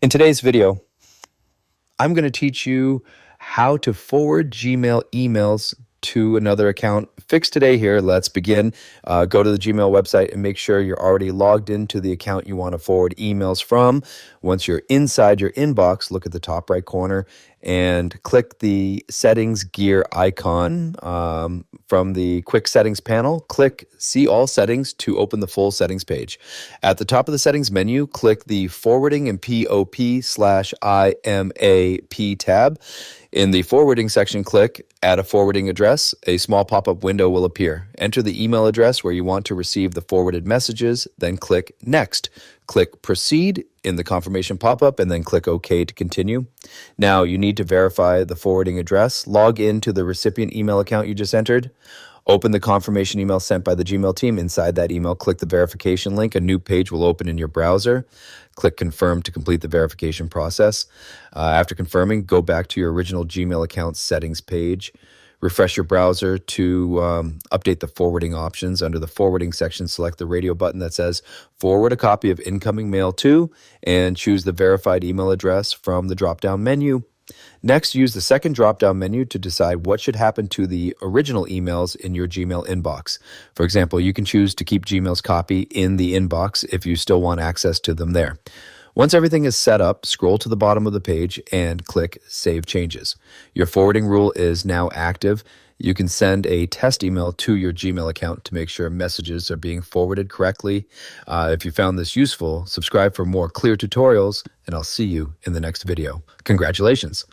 In today's video, I'm going to teach you how to forward Gmail emails to another account. Fix today here. Let's begin. Go to the Gmail website and make sure you're already logged into the account you want to forward emails from. Once you're inside your inbox, look at the top right corner and click the settings gear icon from the quick settings panel. Click see all settings to open the full settings page. At the top of the settings menu, click the forwarding and POP/IMAP tab. In the forwarding section, click add a forwarding address. A small pop-up window will appear. Enter the email address where you want to receive the forwarded messages, then click next. Click proceed in the confirmation pop-up and then click OK to continue. Now you need to verify the forwarding address. Log into the recipient email account you just entered. Open the confirmation email sent by the Gmail team. Inside that email, click the verification link. A new page will open in your browser. Click confirm to complete the verification process. After confirming, go back to your original Gmail account settings page. Refresh your browser to update the forwarding options. Under the forwarding section, select the radio button that says forward a copy of incoming mail to and choose the verified email address from the drop-down menu. Next, use the second drop-down menu to decide what should happen to the original emails in your Gmail inbox. For example, you can choose to keep Gmail's copy in the inbox if you still want access to them there. Once everything is set up, scroll to the bottom of the page and click Save Changes. Your forwarding rule is now active. You can send a test email to your Gmail account to make sure messages are being forwarded correctly. If you found this useful, subscribe for more clear tutorials, and I'll see you in the next video. Congratulations!